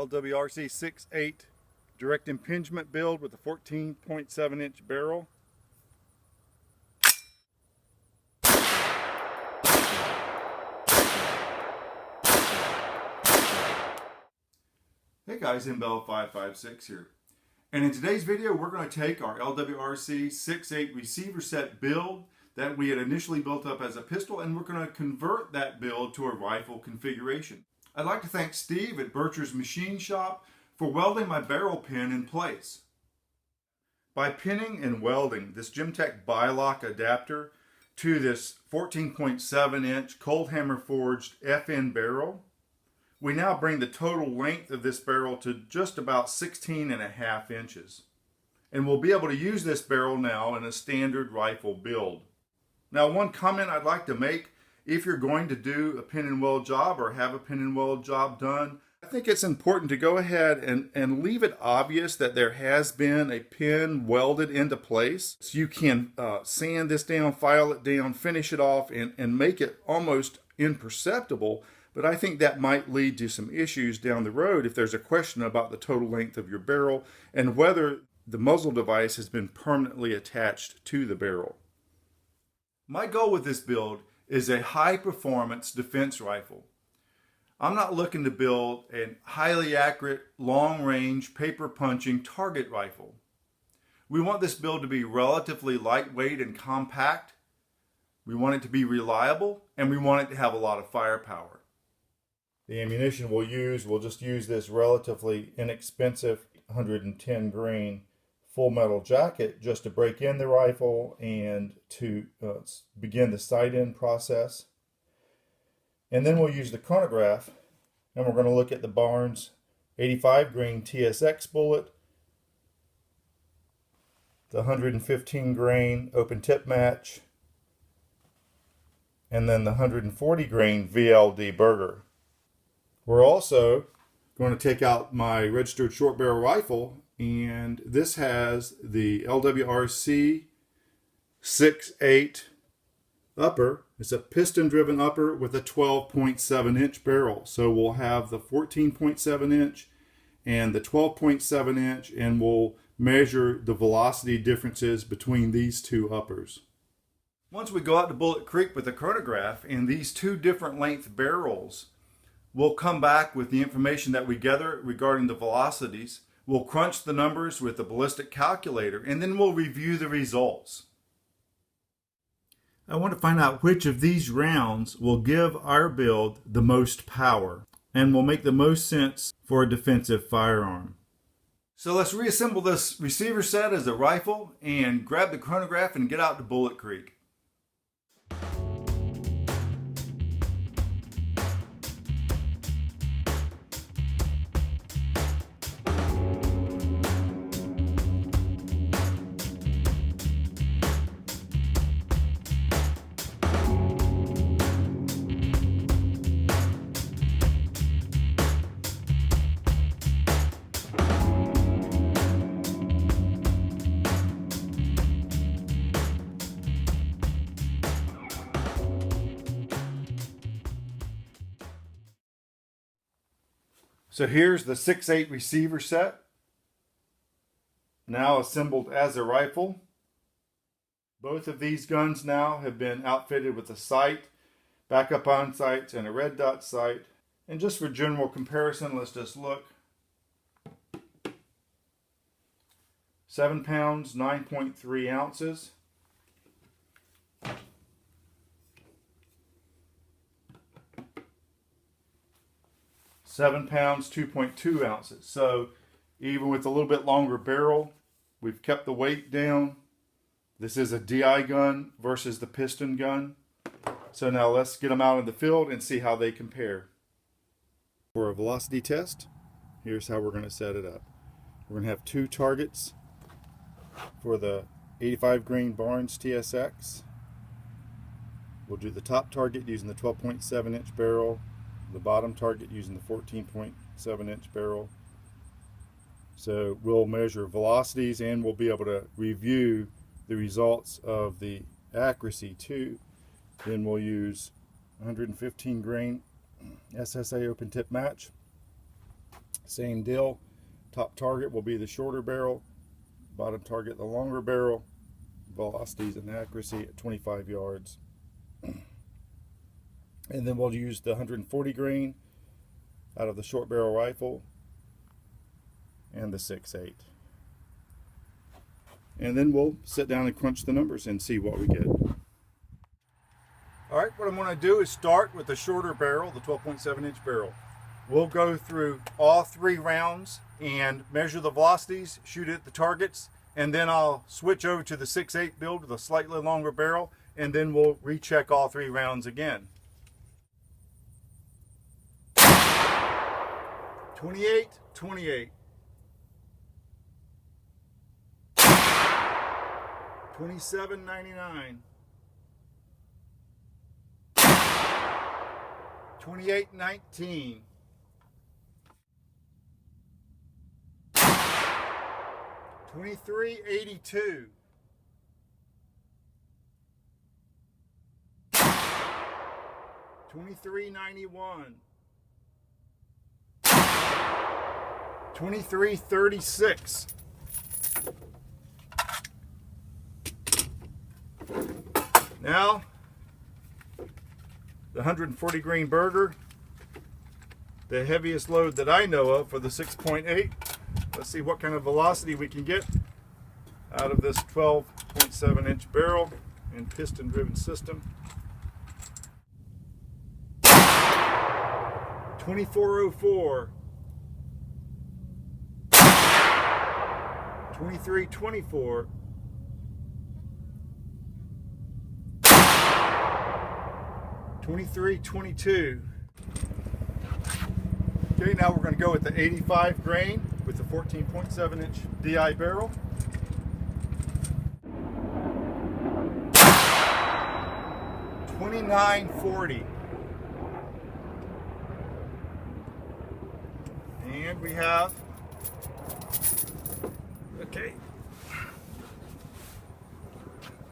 LWRC Six8 direct impingement build with a 14.7 inch barrel. Hey guys, MBell556 here. And in today's video, we're going to take our LWRC Six8 receiver set build that we had initially built up as a pistol, and we're going to convert that build to a rifle configuration. I'd like to thank Steve at Berger's Machine Shop for welding my barrel pin in place. By pinning and welding this Gemtech Bilock adapter to this 14.7 inch cold hammer forged FN barrel, we now bring the total length of this barrel to just about 16.5 inches. And we'll be able to use this barrel now in a standard rifle build. Now, one comment I'd like to make: if you're going to do a pin and weld job or have a pin and weld job done, I think it's important to go ahead and leave it obvious that there has been a pin welded into place. So you can sand this down, file it down, finish it off, and make it almost imperceptible. But I think that might lead to some issues down the road if there's a question about the total length of your barrel and whether the muzzle device has been permanently attached to the barrel. My goal with this build is a high-performance defense rifle. I'm not looking to build a highly accurate, long-range, paper-punching target rifle. We want this build to be relatively lightweight and compact. We want it to be reliable, and we want it to have a lot of firepower. The ammunition we'll just use this relatively inexpensive 110 grain full metal jacket just to break in the rifle and to begin the sight-in process. And then we'll use the chronograph, and we're going to look at the Barnes 85 grain TSX bullet, the 115 grain open tip match, and then the 140 grain VLD Berger. We're also going to take out my registered short barrel rifle, and this has the LWRC Six8 upper. It's a piston driven upper with a 12.7 inch barrel. So we'll have the 14.7 inch and the 12.7 inch, and we'll measure the velocity differences between these two uppers. Once we go out to Bullet Creek with the chronograph and these two different length barrels, we'll come back with the information that we gather regarding the velocities. We'll crunch the numbers with the ballistic calculator, and then we'll review the results. I want to find out which of these rounds will give our build the most power and will make the most sense for a defensive firearm. So let's reassemble this receiver set as a rifle and grab the chronograph and get out to Bullet Creek. So here's the Six8 receiver set, now assembled as a rifle. Both of these guns now have been outfitted with a sight, backup on sights, and a red dot sight. And just for general comparison, let's just look. 7 pounds, 9.3 ounces. £7, 2.2 ounces. So even with a little bit longer barrel, we've kept the weight down. This is a DI gun versus the piston gun. So now let's get them out in the field and see how they compare. For a velocity test, here's how we're going to set it up. We're going to have two targets for the 85 grain Barnes TSX. We'll do the top target using the 12.7 inch barrel, the bottom target using the 14.7 inch barrel. So we'll measure velocities and we'll be able to review the results of the accuracy too. Then we'll use 115 grain SSA open tip match. Same deal. Top target will be the shorter barrel, bottom target the longer barrel. Velocities and accuracy at 25 yards. And then we'll use the 140 grain out of the short barrel rifle and the 6.8. And then we'll sit down and crunch the numbers and see what we get. All right, what I'm going to do is start with the shorter barrel, the 12.7 inch barrel. We'll go through all 3 rounds and measure the velocities, shoot at the targets, and then I'll switch over to the 6.8 build with a slightly longer barrel, and then we'll recheck all 3 rounds again. 28, 28. 27.99. 28.19. 23.82. 23.91. 23.36. Now, the 140 grain Berger, the heaviest load that I know of for the 6.8. Let's see what kind of velocity we can get out of this 12.7 inch barrel and piston driven system. 24.04. 23.24. 23.22. Okay, now we're going to go with the 85 grain with the 14.7 inch DI barrel. 29.40. And we have, okay,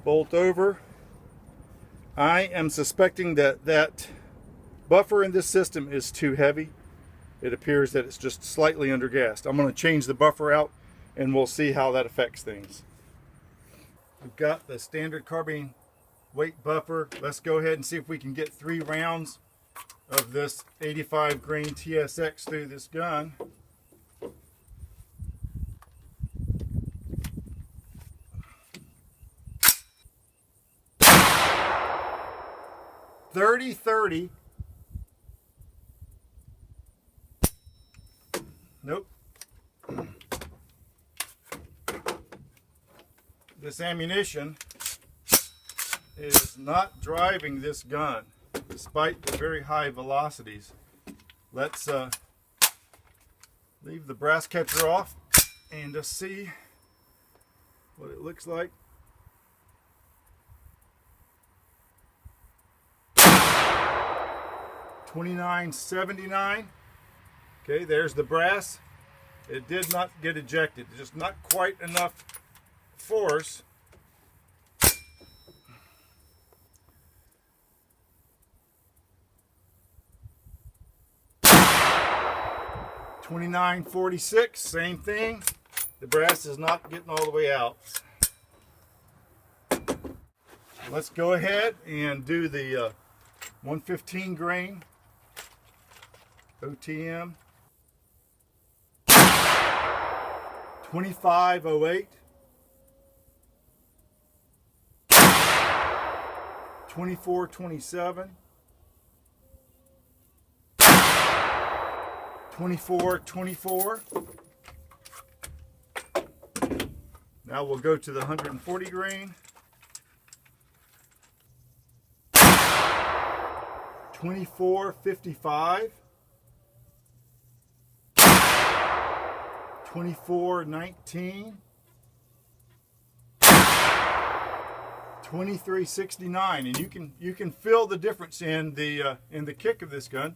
bolt over. I am suspecting that that buffer in this system is too heavy. It appears that it's just slightly undergassed. I'm going to change the buffer out and we'll see how that affects things. We've got the standard carbine weight buffer. Let's go ahead and see if we can get 3 rounds of this 85 grain TSX through this gun. .30. Nope. This ammunition is not driving this gun despite the very high velocities. Let's leave the brass catcher off and just see what it looks like. $29.79. Okay, there's the brass. It did not get ejected. Just not quite enough force. $29.46, same thing. The brass is not getting all the way out. Let's go ahead and do the 115 grain OTM. 25.08. 24.27. 24.24. Now we'll go to the 140 grain. 24.55. 24.19. 23.69, and you can feel the difference in the kick of this gun.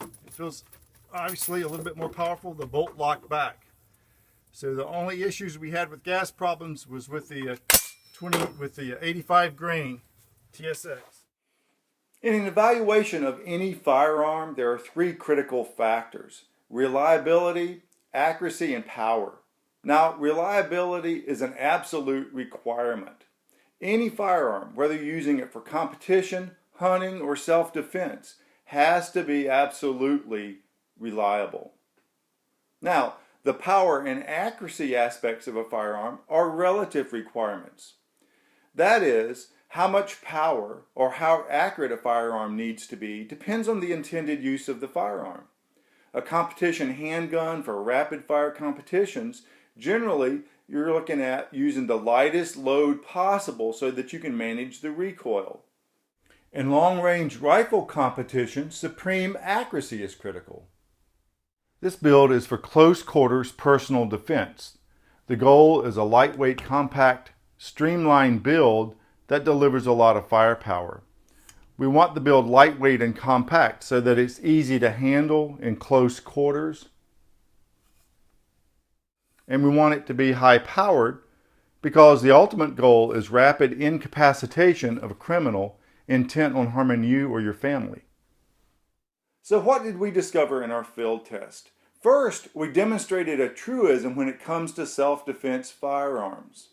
It feels obviously a little bit more powerful. The bolt locked back. So the only issues we had with gas problems was with the 85 grain TSX. In an evaluation of any firearm, there are 3 critical factors. reliability, accuracy, and power. Now, reliability is an absolute requirement. Any firearm, whether you're using it for competition, hunting, or self-defense, has to be absolutely reliable. Now, the power and accuracy aspects of a firearm are relative requirements. That is, how much power or how accurate a firearm needs to be depends on the intended use of the firearm. A competition handgun for rapid fire competitions, generally you're looking at using the lightest load possible so that you can manage the recoil. In long-range rifle competitions, supreme accuracy is critical. This build is for close quarters personal defense. The goal is a lightweight, compact, streamlined build that delivers a lot of firepower. We want the build lightweight and compact so that it's easy to handle in close quarters. And we want it to be high powered because the ultimate goal is rapid incapacitation of a criminal intent on harming you or your family. So what did we discover in our field test? First, we demonstrated a truism when it comes to self-defense firearms.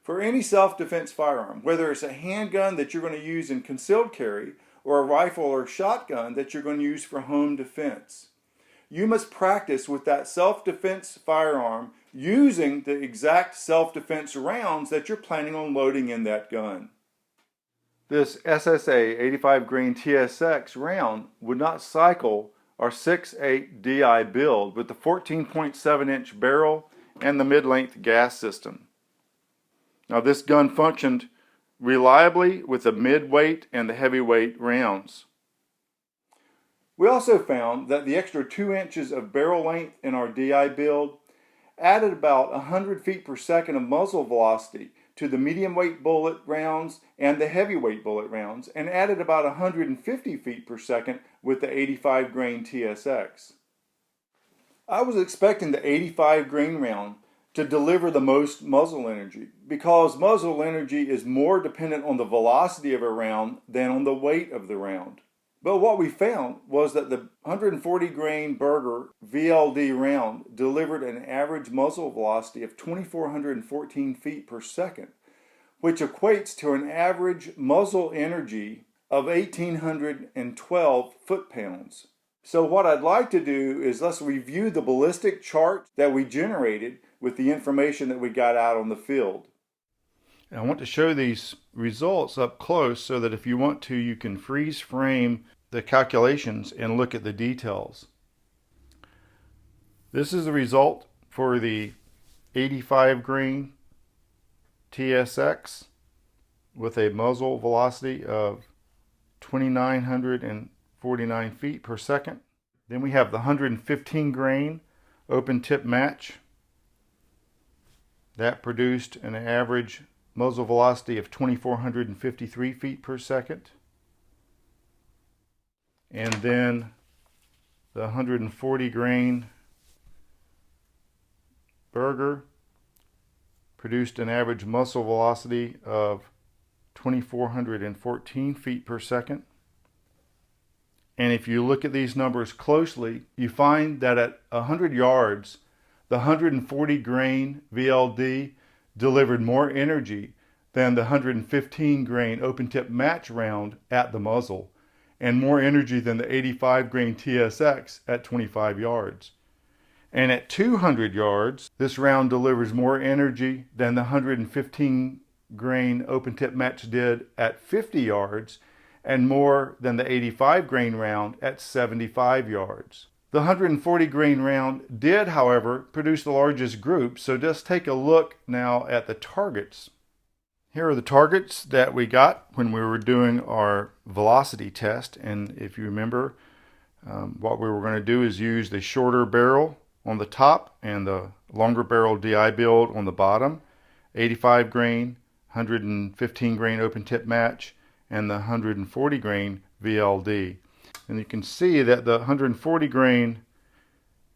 For any self-defense firearm, whether it's a handgun that you're going to use in concealed carry or a rifle or shotgun that you're going to use for home defense, you must practice with that self-defense firearm using the exact self-defense rounds that you're planning on loading in that gun. This SSA 85 grain TSX round would not cycle our 6.8 DI build with the 14.7 inch barrel and the mid-length gas system. Now this gun functioned reliably with the mid-weight and the heavyweight rounds. We also found that the extra 2 inches of barrel length in our DI build added about 100 feet per second of muzzle velocity to the medium weight bullet rounds and the heavyweight bullet rounds, and added about 150 feet per second with the 85 grain TSX. I was expecting the 85 grain round to deliver the most muzzle energy because muzzle energy is more dependent on the velocity of a round than on the weight of the round. But what we found was that the 140 grain Berger VLD round delivered an average muzzle velocity of 2,414 feet per second, which equates to an average muzzle energy of 1,812 foot-pounds. So what I'd like to do is let's review the ballistic chart that we generated with the information that we got out on the field. And I want to show these results up close so that if you want to, you can freeze frame the calculations and look at the details. This is the result for the 85 grain TSX with a muzzle velocity of 2,949 feet per second. Then we have the 115 grain open tip match. That produced an average muzzle velocity of 2,453 feet per second. And then the 140 grain Berger produced an average muzzle velocity of 2,414 feet per second. And if you look at these numbers closely, you find that at 100 yards, the 140 grain VLD delivered more energy than the 115 grain open tip match round at the muzzle, and more energy than the 85 grain TSX at 25 yards. And at 200 yards, this round delivers more energy than the 115 grain open tip match did at 50 yards, and more than the 85 grain round at 75 yards. The 140 grain round did, however, produce the largest group, so just take a look now at the targets. Here are the targets that we got when we were doing our velocity test, and if you remember, what we were going to do is use the shorter barrel on the top and the longer barrel DI build on the bottom, 85 grain, 115 grain open tip match, and the 140 grain VLD. And you can see that the 140 grain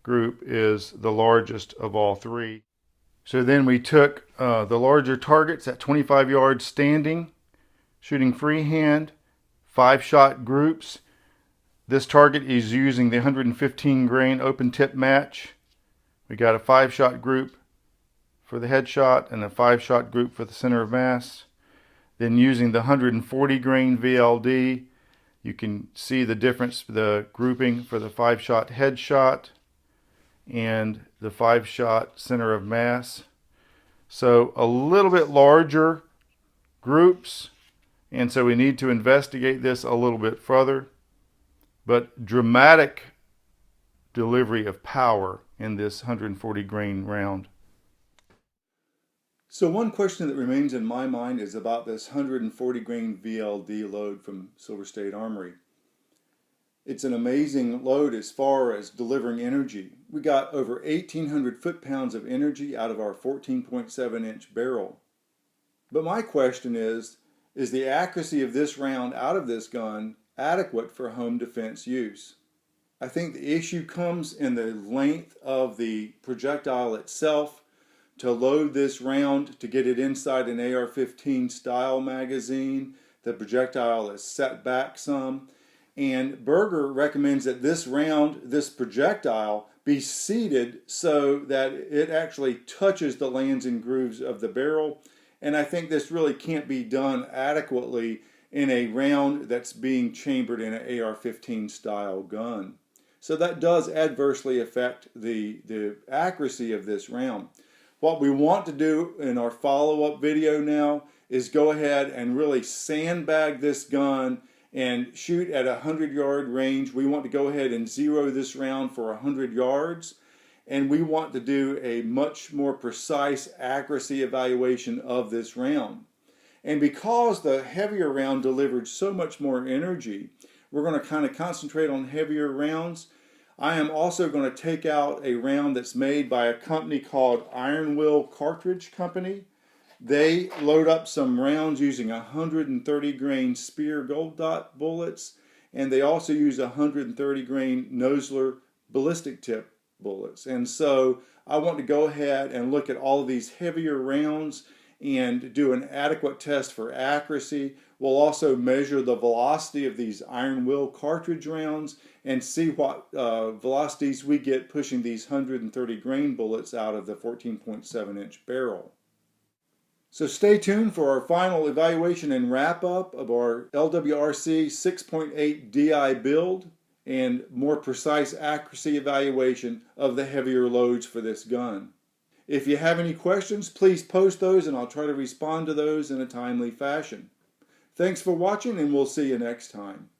group is the largest of all three. So then we took the larger targets at 25 yards standing, shooting freehand, 5-shot groups. This target is using the 115 grain open tip match. We got a 5-shot group for the headshot and a 5-shot group for the center of mass. Then using the 140 grain VLD, you can see the difference, the grouping for the 5-shot headshot and the 5-shot center of mass. So a little bit larger groups, and so we need to investigate this a little bit further. But dramatic delivery of power in this 140 grain round. So one question that remains in my mind is about this 140 grain VLD load from Silver State Armory. It's an amazing load as far as delivering energy. We got over 1,800 foot-pounds of energy out of our 14.7-inch barrel. But my question is the accuracy of this round out of this gun adequate for home defense use? I think the issue comes in the length of the projectile itself. To load this round, to get it inside an AR-15 style magazine, the projectile is set back some. And Berger recommends that this round, this projectile, be seated so that it actually touches the lands and grooves of the barrel. And I think this really can't be done adequately in a round that's being chambered in an AR-15 style gun. So that does adversely affect the accuracy of this round. What we want to do in our follow-up video now is go ahead and really sandbag this gun and shoot at a 100-yard range. We want to go ahead and zero this round for 100 yards. And we want to do a much more precise accuracy evaluation of this round. And because the heavier round delivered so much more energy, we're going to kind of concentrate on heavier rounds. I am also going to take out a round that's made by a company called Iron Will Cartridge Company. They load up some rounds using 130 grain Spear Gold Dot bullets, and they also use 130 grain Nosler ballistic tip bullets. And so I want to go ahead and look at all of these heavier rounds and do an adequate test for accuracy. We'll also measure the velocity of these Iron Will cartridge rounds and see what velocities we get pushing these 130 grain bullets out of the 14.7-inch barrel. So stay tuned for our final evaluation and wrap up of our LWRC 6.8 DI build and more precise accuracy evaluation of the heavier loads for this gun. If you have any questions, please post those and I'll try to respond to those in a timely fashion. Thanks for watching, and we'll see you next time.